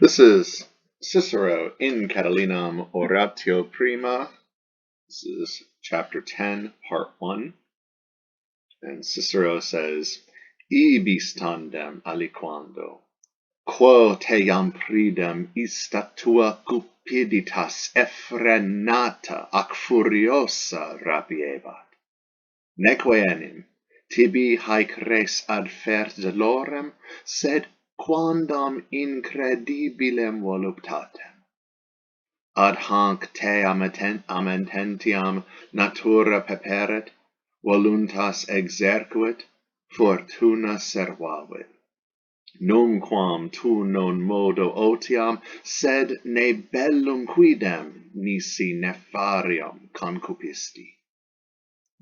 This is Cicero in Catilinam Oratio Prima. This is chapter 10, part 1. And Cicero says, Ibis tandem aliquando, quo te jam pridem ista tua cupiditas effrenata ac furiosa rapiebat, neque enim, tibi haec res adfert dolorem, sed quandam incredibilem voluptatem. Ad hanc te amentiam natura peperit, voluntas exercuit, fortuna servavit. Numquam tu non modo otium, sed ne bellum quidem nisi nefarium concupisti.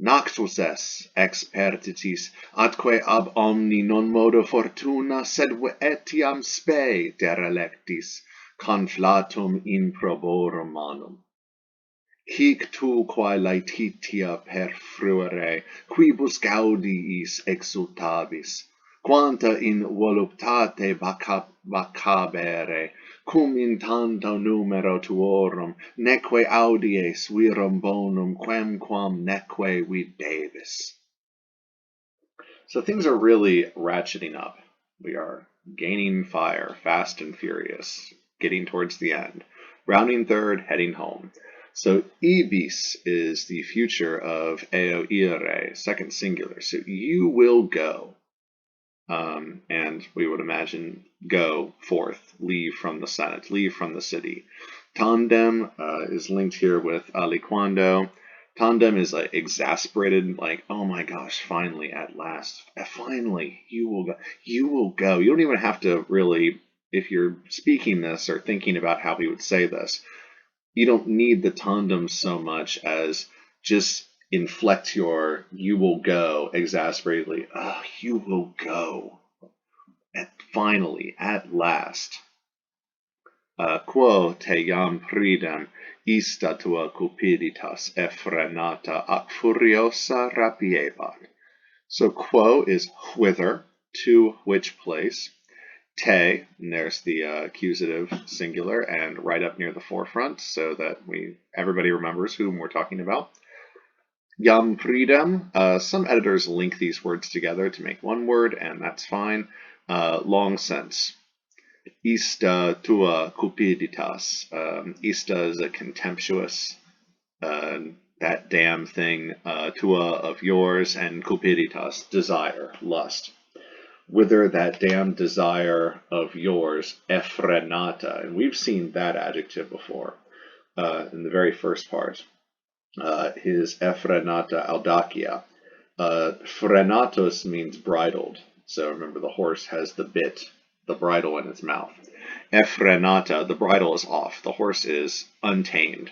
Nactus es expertitis, atque ab omni non modo fortuna, sed etiam spe derelectis, conflatum improborum manum. Hic tu quae laetitia per fruere, quibus gaudiis exultabis, quanta in voluptate vacabere, cum in tanto numero tuorum, neque audies virum bonum quemquam neque videbis. So things are really ratcheting up. We are gaining fire, fast and furious, getting towards the end. Rounding third, heading home. So Ibis is the future of eo ire, second singular. So you will go. And we would imagine go forth, leave from the Senate, leave from the city. Tandem is linked here with aliquando. Tandem is like exasperated, like, oh my gosh, finally, at last, finally, you will go. You will go. You don't even have to really, if you're speaking this or thinking about how he would say this, you don't need the tandem so much as just inflect your you will go exasperatedly. Oh, you will go. Finally, at last. Quo te jam pridem ista tua cupiditas effrenata ac furiosa rapiebat. So quo is whither, to which place. Te, and there's the accusative singular, and right up near the forefront so that everybody remembers whom we're talking about. Jam pridem, some editors link these words together to make one word, and that's fine. Long sense. Ista tua cupiditas. Ista is a contemptuous, that damn thing, tua of yours, and cupiditas, desire, lust. Whither that damn desire of yours, effrenata, and we've seen that adjective before in the very first part. His effrenata audacia. Frenatus means bridled. So remember, the horse has the bit, the bridle in its mouth. Effrenata, the bridle is off. The horse is untamed,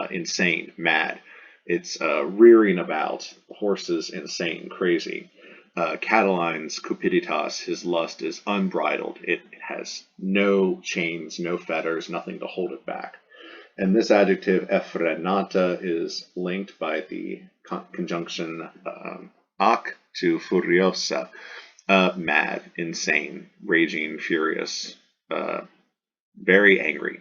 insane, mad. It's rearing about. The horse is insane, crazy. Catiline's cupiditas, his lust is unbridled. It has no chains, no fetters, nothing to hold it back. And this adjective, effrenata, is linked by the conjunction ac to furiosa, mad, insane, raging, furious, very angry.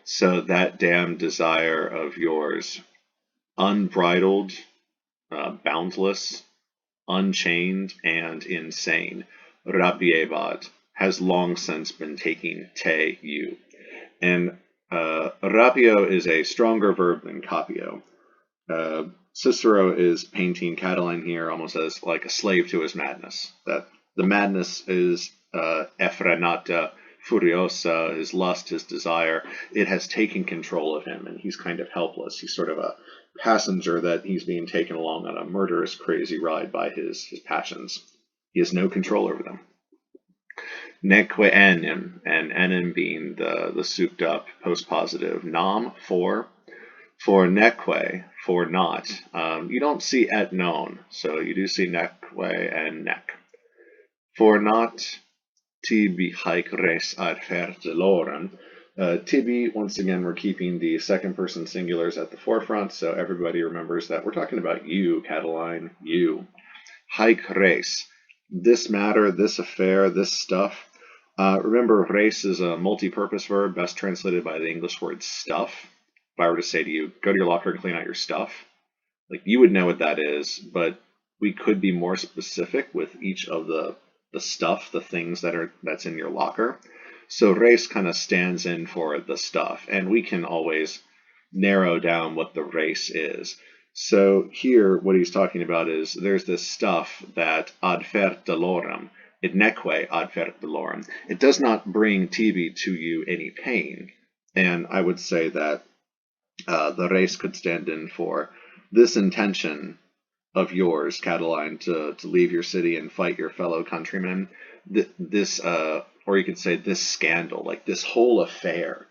So that damn desire of yours, unbridled, boundless, unchained, and insane, rapiebat, has long since been taking te, you. And rapio is a stronger verb than capio. Cicero is painting Catiline here almost as like a slave to his madness. That the madness is effrenata, furiosa, his lust, his desire. It has taken control of him, and he's kind of helpless. He's sort of a passenger that he's being taken along on a murderous, crazy ride by his passions. He has no control over them. Neque enim, and enim being the souped up postpositive. Nam, for neque, for not. You don't see et non, so you do see neque and neque. For not, tibi haec res adfert dolorem. Tibi, once again, we're keeping the second person singulars at the forefront, so everybody remembers that we're talking about you, Catiline, you. Haec res, this matter, this affair, this stuff, Remember, res is a multi-purpose verb, best translated by the English word stuff. If I were to say to you, go to your locker and clean out your stuff, like you would know what that is, but we could be more specific with each of the stuff, the things that's in your locker. So res kind of stands in for the stuff, and we can always narrow down what the res is. So here, what he's talking about is there's this stuff that adfert dolorem, it neque adfert dolorem. It does not bring tibi to you any pain. And I would say that the res could stand in for this intention of yours, Catiline, to leave your city and fight your fellow countrymen. This, or you could say this scandal, like this whole affair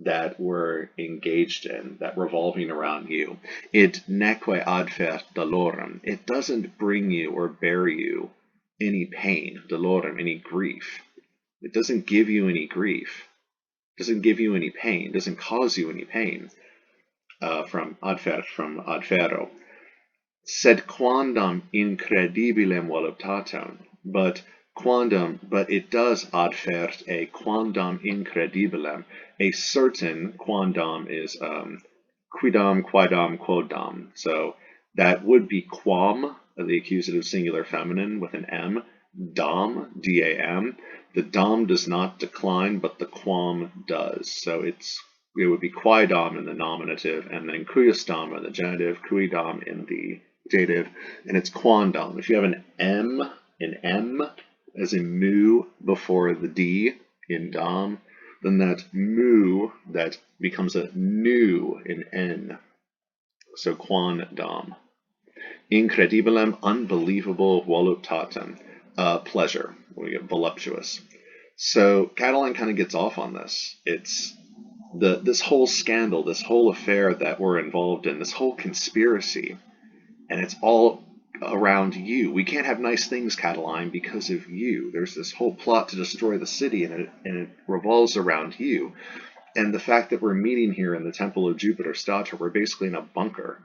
that we're engaged in, that revolving around you. It neque adfert dolorem. It doesn't bring you or bear you any pain, dolorem, any grief. It doesn't give you any grief. It doesn't give you any pain. It doesn't cause you any pain. From adfert, from adfero. Sed quandam incredibilem voluptatem, but it does adfert a quandam incredibilem. A certain quandam is quidem, quodam. So that would be quam, the accusative singular feminine with an M, dam, D-A-M. The dam does not decline, but the quam does. So it would be quidam in the nominative, and then cuiusdam in the genitive, quidam in the dative, and it's quandam. If you have an M as in mu before the D in dam, then that mu that becomes a nu in N. So quandam. Incredibilem, unbelievable, voluptatem, pleasure, we get voluptuous. So Catiline kind of gets off on this. It's this whole scandal, this whole affair that we're involved in, this whole conspiracy, and it's all around you. We can't have nice things, Catiline, because of you. There's this whole plot to destroy the city, and it revolves around you. And the fact that we're meeting here in the temple of Jupiter Stator, we're basically in a bunker,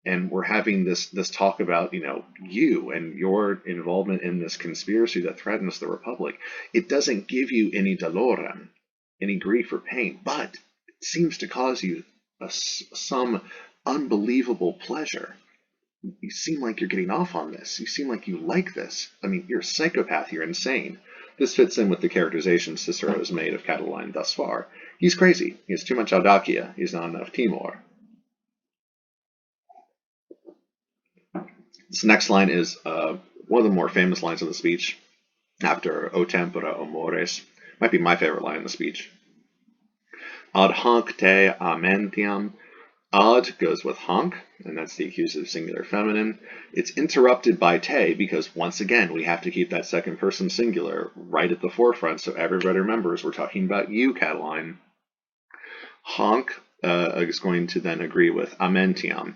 and we're having this talk about, you and your involvement in this conspiracy that threatens the Republic. It doesn't give you any dolorem, any grief or pain, but it seems to cause you some unbelievable pleasure. You seem like you're getting off on this. You seem like you like this. I mean, you're a psychopath. You're insane. This fits in with the characterization Cicero has made of Catiline thus far. He's crazy. He has too much audacia. He's not enough timor. This next line is one of the more famous lines of the speech, after O tempora, O mores. Might be my favorite line in the speech. Ad hanc te amentiam. Ad goes with hanc, and that's the accusative singular feminine. It's interrupted by te because, once again, we have to keep that second person singular right at the forefront so everybody remembers we're talking about you, Catiline. Hanc is going to then agree with amentiam,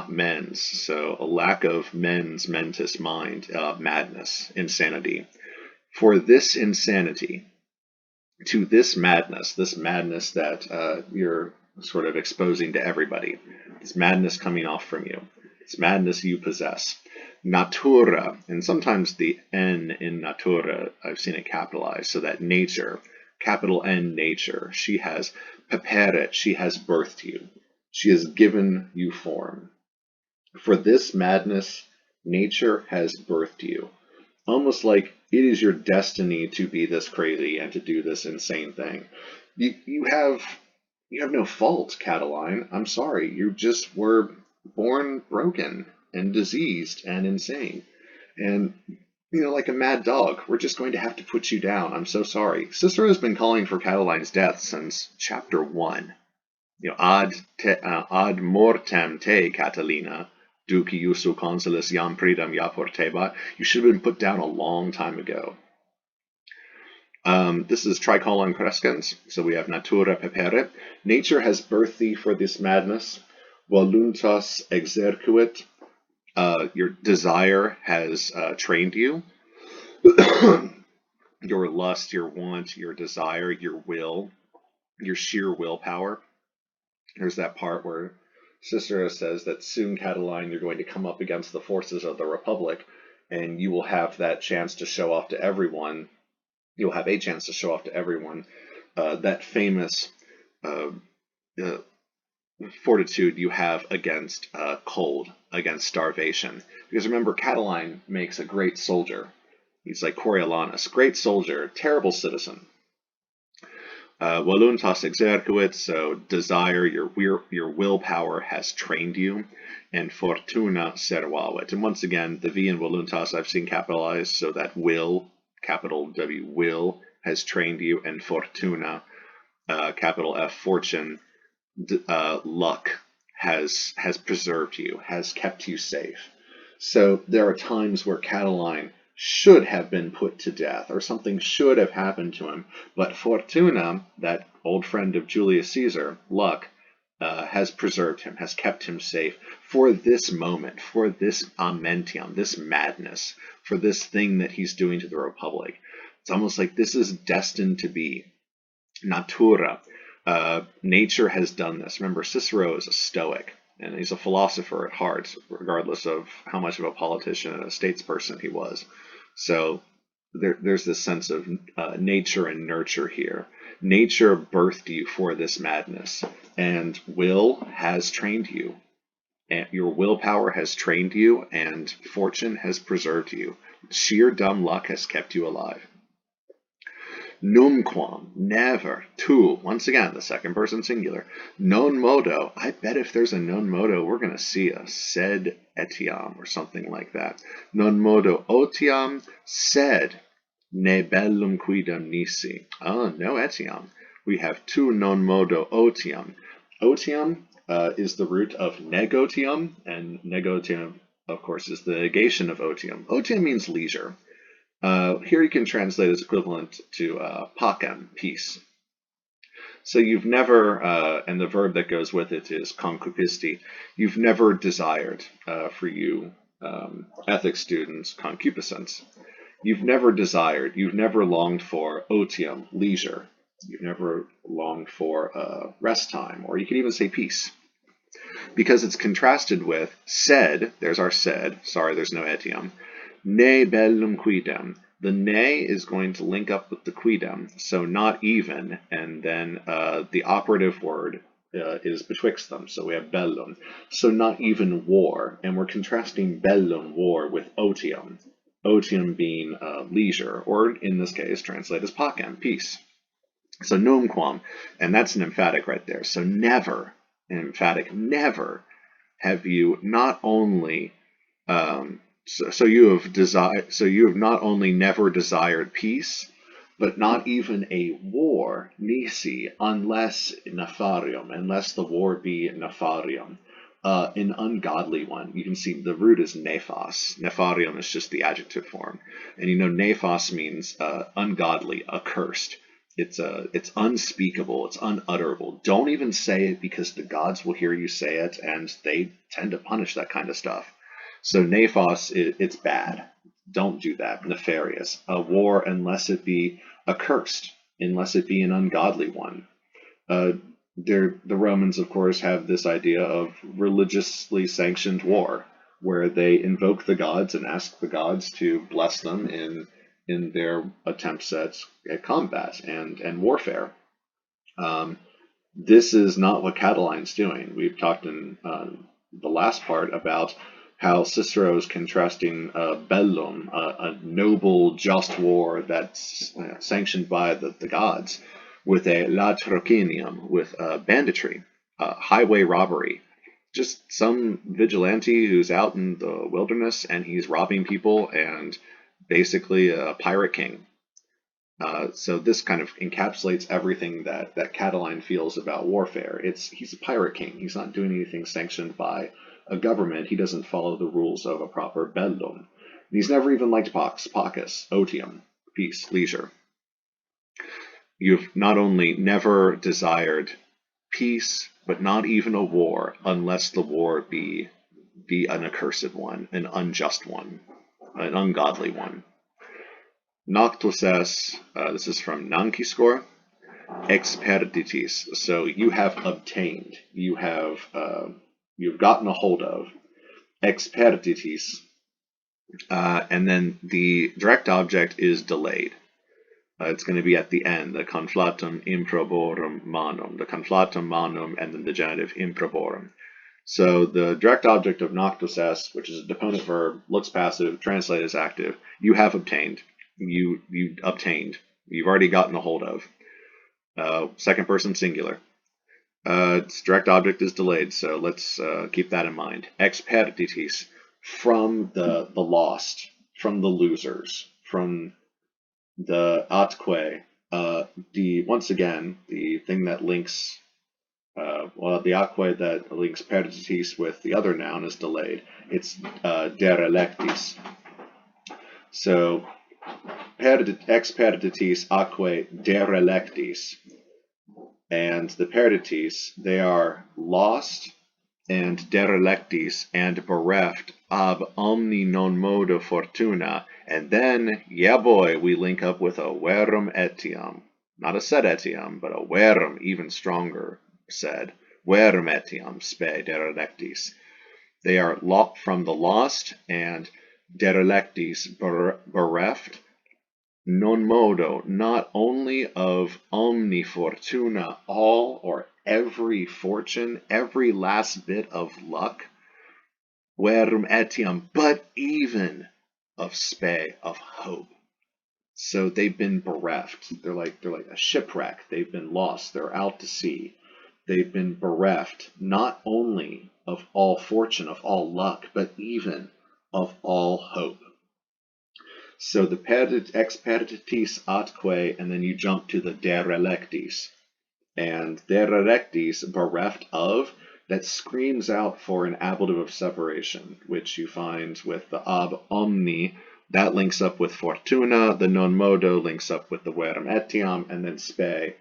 mens, so a lack of mens, mentis, mind, madness, insanity. For this insanity, to this madness that you're sort of exposing to everybody. It's madness coming off from you. It's madness you possess. Natura, and sometimes the N in natura, I've seen it capitalized, so that nature, capital N nature. She has peperit, she has birthed you. She has given you form. For this madness, nature has birthed you. Almost like it is your destiny to be this crazy and to do this insane thing. You have no fault, Catiline. I'm sorry. You just were born broken and diseased and insane. And, like a mad dog, we're just going to have to put you down. I'm so sorry. Cicero has been calling for Catiline's death since chapter 1. Ad mortem te, Catilina, duci iusu consulis iam pridem portebat. You should have been put down a long time ago. This is tricolon crescens, so we have natura peperit. Nature has birthed thee for this madness. Voluntas exercuit. Your desire has trained you. Your lust, your want, your desire, your will, your sheer willpower. There's that part where Cicero says that soon, Catiline, you're going to come up against the forces of the Republic, and you will have that chance to show off to everyone you'll have a chance to show off to everyone that famous uh, uh, fortitude you have against cold, against starvation. Because remember, Catiline makes a great soldier. He's like Coriolanus, great soldier, terrible citizen. Voluntas exercuit, so desire, your willpower has trained you, and fortuna servavit. And once again, the V in voluntas I've seen capitalized, so that will, capital W, will, has trained you, and fortuna, capital F, fortune, luck, has preserved you, has kept you safe. So there are times where Catiline should have been put to death, or something should have happened to him, but fortuna, that old friend of Julius Caesar, luck, has preserved him, has kept him safe for this moment, for this amentiam, this madness, for this thing that he's doing to the Republic. It's almost like this is destined to be. Natura. Nature has done this. Remember, Cicero is a Stoic, and he's a philosopher at heart, regardless of how much of a politician and a statesperson he was. So there's this sense of nature and nurture here. Nature birthed you for this madness, and will has trained you. And your willpower has trained you, and fortune has preserved you. Sheer dumb luck has kept you alive. Numquam, never. Tu, once again, the second person singular. Non modo, I bet if there's a non modo, we're going to see a sed etiam or something like that. Non modo otium, sed ne bellum quidem nisi. Oh, no etiam. We have tu non modo otium. Otium is the root of negotium, and negotium, of course, is the negation of otium. Otium means leisure. Here you can translate as equivalent to pacem, peace. So you've never, and the verb that goes with it is concupisti, you've never desired, for you ethics students, concupiscence. You've never desired, you've never longed for otium, leisure. You've never longed for rest time, or you could even say peace. Because it's contrasted with sed, there's our sed, sorry there's no etiam, ne bellum quidem. The ne is going to link up with the quidem, so not even, and then the operative word is betwixt them, so we have bellum. So not even war, and we're contrasting bellum, war, with otium. Otium being leisure, or in this case, translate as pacem, peace. So Numquam, and that's an emphatic right there. So never, an emphatic, never have you not only So you have not only never desired peace, but not even a war, nisi, unless nefarium, unless the war be nefarium, an ungodly one. You can see the root is nephos. Nefarium is just the adjective form, and you know nephos means ungodly, accursed. It's unspeakable, it's unutterable. Don't even say it, because the gods will hear you say it, and they tend to punish that kind of stuff. So nephos, it's bad. Don't do that. Nefarious. A war, unless it be accursed, unless it be an ungodly one. The Romans, of course, have this idea of religiously sanctioned war, where they invoke the gods and ask the gods to bless them in their attempts at combat and warfare. This is not what Catiline's doing. We've talked in the last part about how Cicero is contrasting bellum, a noble, just war that's sanctioned by the gods, with a latrocinium, with banditry, highway robbery. Just some vigilante who's out in the wilderness and he's robbing people, and basically a pirate king. So this kind of encapsulates everything that Catiline feels about warfare. He's a pirate king. He's not doing anything sanctioned by a government. He doesn't follow the rules of a proper bellum. He's never even liked pacus, otium, peace, leisure. You've not only never desired peace, but not even a war, unless the war be an accursed one, an unjust one, an ungodly one. Noctus es, this is from Nanki score, experditis. So you have obtained, you've gotten a hold of, experditis, and then the direct object is delayed. It's going to be at the end, the conflatum improborum manum, the conflatum manum, and then the genitive improborum. So the direct object of noctus est, which is a deponent verb, looks passive, translated as active, you have obtained. You obtained. You've already gotten a hold of. Second person singular. Its direct object is delayed, so let's keep that in mind. Experitis, from the lost, from the losers, from the atque, once again, the thing that links, the atque that links peritis with the other noun is delayed. It's derelectis. So, experitis atque derelectis. And the peritis, they are lost and derelectis and bereft ab omni non modo fortuna, and then, yeah boy, we link up with a verum etiam. Not a sed etiam, but a verum, even stronger said. Verum etiam spe derelectis. They are from the lost and derelectis bereft, non modo, not only of omni fortuna, all or every fortune, every last bit of luck, verum etiam, but even of spe, of hope. So they've been bereft. They're like a shipwreck. They've been lost. They're out to sea. They've been bereft not only of all fortune, of all luck, but even of all hope. So the experitis atque, and then you jump to the derelectis. And derelectis, bereft of, that screams out for an ablative of separation, which you find with the ab omni. That links up with fortuna. The non modo links up with the verum etiam, and then spe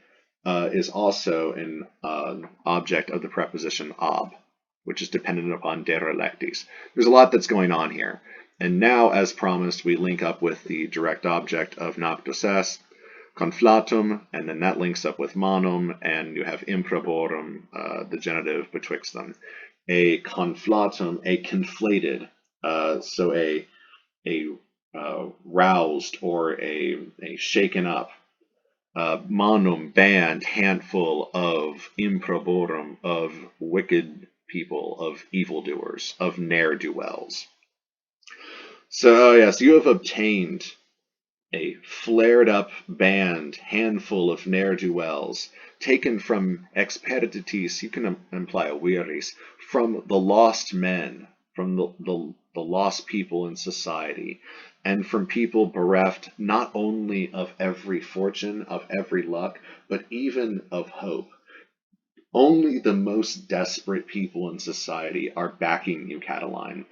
is also an object of the preposition ab, which is dependent upon derelectis. There's a lot that's going on here. And now, as promised, we link up with the direct object of noctus est, conflatum, and then that links up with manum, and you have improborum, the genitive betwixt them. A conflatum, a conflated, so a roused or a shaken up, manum, band, handful of improborum, of wicked people, of evildoers, of ne'er-do-wells. So, yes, you have obtained a flared-up band, handful of ne'er-do-wells, taken from experitis, you can imply a viris, from the lost men, from the lost people in society, and from people bereft not only of every fortune, of every luck, but even of hope. Only the most desperate people in society are backing you, Catiline.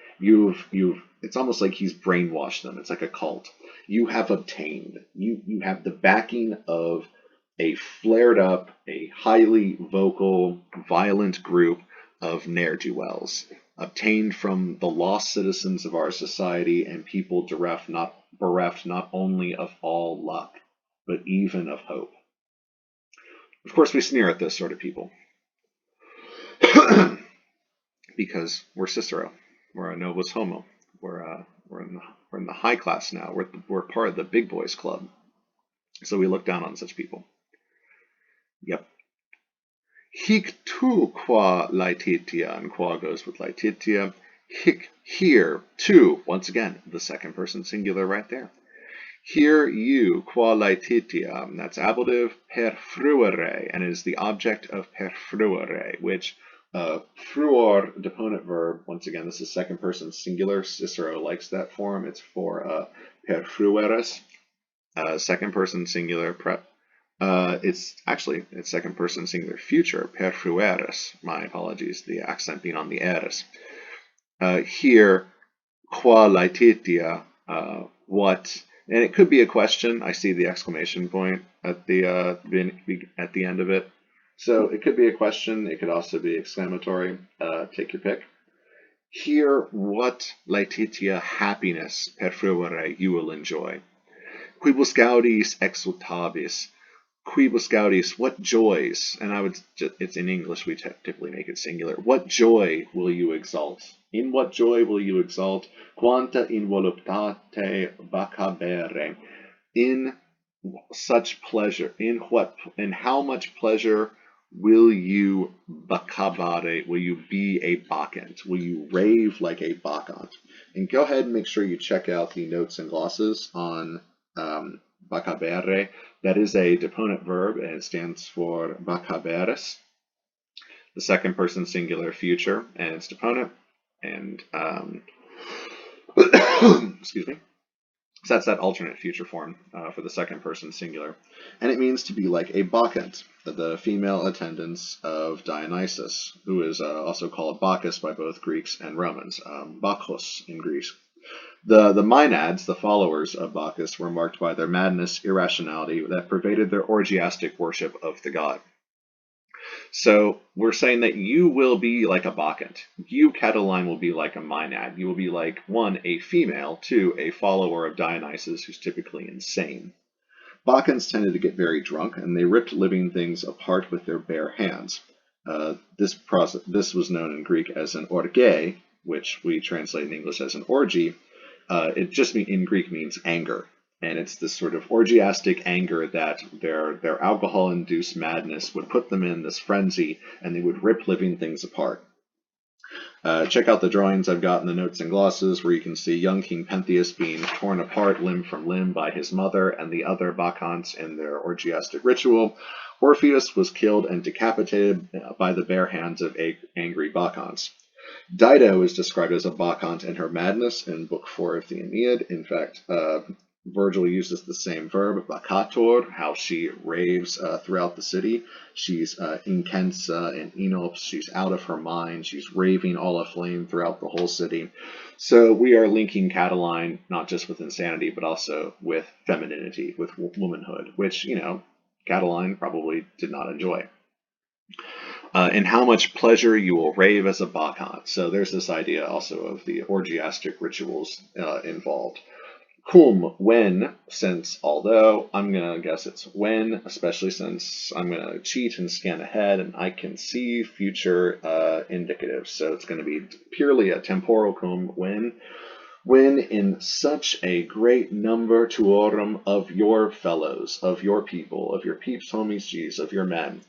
It's almost like he's brainwashed them. It's like a cult. You have obtained. You have the backing of a flared up, a highly vocal, violent group of ne'er-do-wells, obtained from the lost citizens of our society and people bereft not only of all luck, but even of hope. Of course, we sneer at this sort of people. Because we're Cicero, we're a novus homo, we're in the high class now. We're part of the big boys club, so we look down on such people. Yep. Hic tu qua laetitia, and qua goes with laetitia. Hic here tu, once again the second person singular right there. Here you qua laetitia, that's ablative per fruere, and it is the object of per fruere, which fruor, deponent verb, once again, this is second person singular. Cicero likes that form. It's for per frueris, second person singular. It's second person singular future, per frueris. My apologies, the accent being on the eris. Here, qua laetitia, what, and it could be a question. I see the exclamation point at the end of it. So it could be a question, it could also be exclamatory, take your pick. Here, what laetitia happiness per fruere you will enjoy. Quibus gaudis exultabis. Quibus gaudis, what joys, and it's in English, we typically make it singular. What joy will you exalt? In what joy will you exalt? Quanta in voluptate vacabere. In such pleasure, in how much pleasure will you bacabare, will you be a bacchant, will you rave like a bacchant? And go ahead and make sure you check out the notes and glosses on bacabere. That is a deponent verb, and it stands for bacaberes, the second person singular future, and its deponent, and excuse me. So that's that alternate future form for the second person singular. And it means to be like a bacchant, the female attendants of Dionysus, who is also called Bacchus by both Greeks and Romans, Bacchus in Greece. The Maenads, the followers of Bacchus, were marked by their madness, irrationality that pervaded their orgiastic worship of the god. So we're saying that you will be like a bacchant. You, Catiline, will be like a Maenad. You will be like, 1, a female, 2, a follower of Dionysus who's typically insane. Bacchants tended to get very drunk, and they ripped living things apart with their bare hands. This was known in Greek as an orge, which we translate in English as an orgy. It just in Greek means anger. And it's this sort of orgiastic anger that their alcohol-induced madness would put them in this frenzy, and they would rip living things apart. Check out the drawings I've got in the notes and glosses, where you can see young King Pentheus being torn apart limb from limb by his mother and the other bacchants in their orgiastic ritual. Orpheus was killed and decapitated by the bare hands of angry bacchants. Dido is described as a bacchant in her madness in Book 4 of the Aeneid. In fact, Virgil uses the same verb, baccator, how she raves throughout the city. She's incensa and enops. She's out of her mind. She's raving all aflame throughout the whole city. So we are linking Catiline not just with insanity, but also with femininity, with womanhood, which, Catiline probably did not enjoy. And how much pleasure you will rave as a bacchant. So there's this idea also of the orgiastic rituals involved. Cum, when, since, although, I'm going to guess it's when, especially since I'm going to cheat and scan ahead and I can see future indicatives. So it's going to be purely a temporal cum, when in such a great number tuorum of your fellows, of your people, of your peeps, homies, G's, of your men.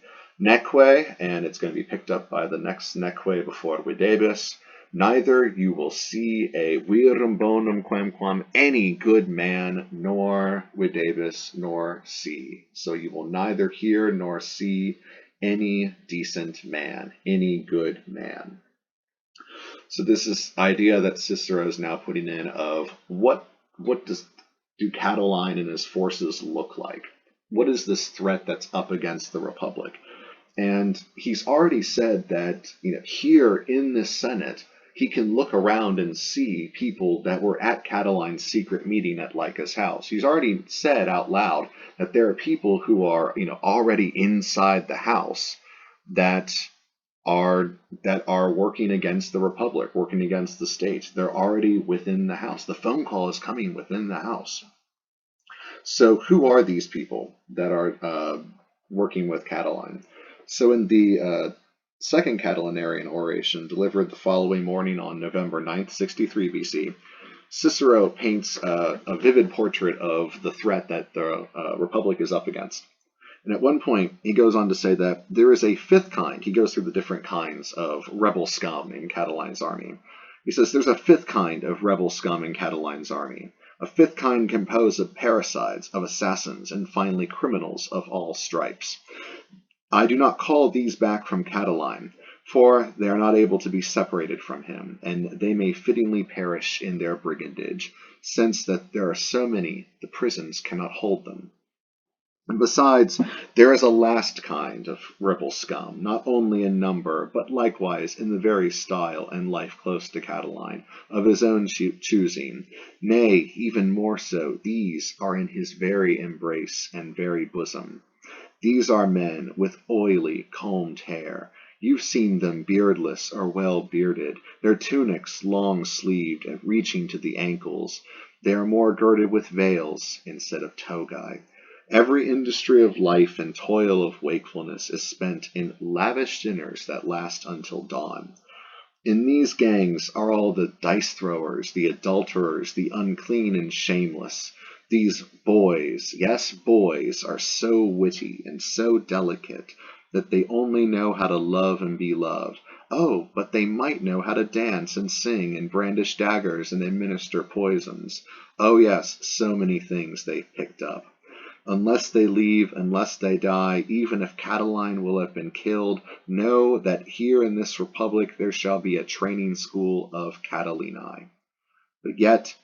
Neque, and it's going to be picked up by the next neque before videbis. Neither you will see a virum bonum quamquam, any good man, nor videbis, nor see. So you will neither hear nor see any decent man, any good man. So this is idea that Cicero is now putting in of what do Catiline and his forces look like? What is this threat that's up against the Republic? And he's already said that here in this Senate, he can look around and see people that were at Catiline's secret meeting at Lyca's house. He's already said out loud that there are people who are already inside the house that are working against the Republic, working against the state. They're already within the house. The phone call is coming within the house. So who are these people that are working with Catiline? So in the second Catilinarian oration, delivered the following morning on November 9th, 63 BC, Cicero paints a vivid portrait of the threat that the Republic is up against. And at one point, he goes on to say that there is a fifth kind. He goes through the different kinds of rebel scum in Catiline's army. He says there's a fifth kind of rebel scum in Catiline's army, a fifth kind composed of parricides, of assassins, and finally criminals of all stripes. I do not call these back from Catiline, for they are not able to be separated from him, and they may fittingly perish in their brigandage, since that there are so many, the prisons cannot hold them. And besides, there is a last kind of rebel scum, not only in number, but likewise in the very style and life close to Catiline, of his own choosing. Nay, even more so, these are in his very embrace and very bosom. These are men with oily, combed hair. You've seen them beardless or well bearded, their tunics long-sleeved and reaching to the ankles. They are more girded with veils instead of togae. Every industry of life and toil of wakefulness is spent in lavish dinners that last until dawn. In these gangs are all the dice-throwers, the adulterers, the unclean and shameless. These boys, yes, boys, are so witty and so delicate that they only know how to love and be loved. Oh, but they might know how to dance and sing and brandish daggers and administer poisons. Oh yes, so many things they've picked up. Unless they leave, unless they die, even if Catiline will have been killed, know that here in this republic there shall be a training school of Catilini. But yet,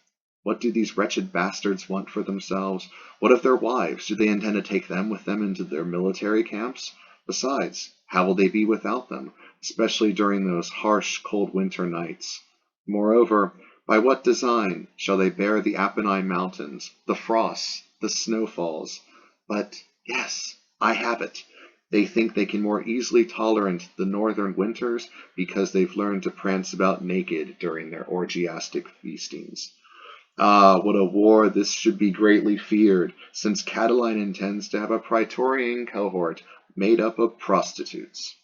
what do these wretched bastards want for themselves? What of their wives? Do they intend to take them with them into their military camps? Besides, how will they be without them, especially during those harsh, cold winter nights? Moreover, by what design shall they bear the Apennine mountains, the frosts, the snowfalls? But, yes, I have it. They think they can more easily tolerate the northern winters because they've learned to prance about naked during their orgiastic feastings. Ah, what a war this should be greatly feared, since Catiline intends to have a praetorian cohort made up of prostitutes.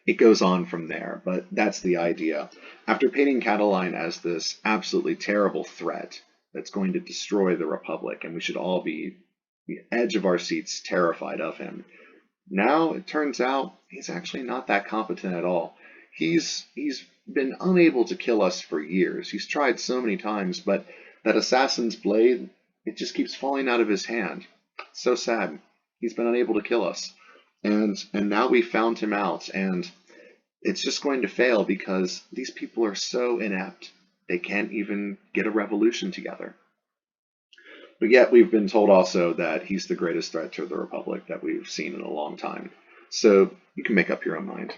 It goes on from there, but that's the idea. After painting Catiline as this absolutely terrible threat that's going to destroy the Republic, and we should all be the edge of our seats terrified of him, now it turns out he's actually not that competent at all. He's been unable to kill us for years. He's tried so many times, but that assassin's blade, it just keeps falling out of his hand. It's so sad. He's been unable to kill us. And now we found him out, and it's just going to fail because these people are so inept. They can't even get a revolution together. But yet we've been told also that he's the greatest threat to the Republic that we've seen in a long time. So you can make up your own mind.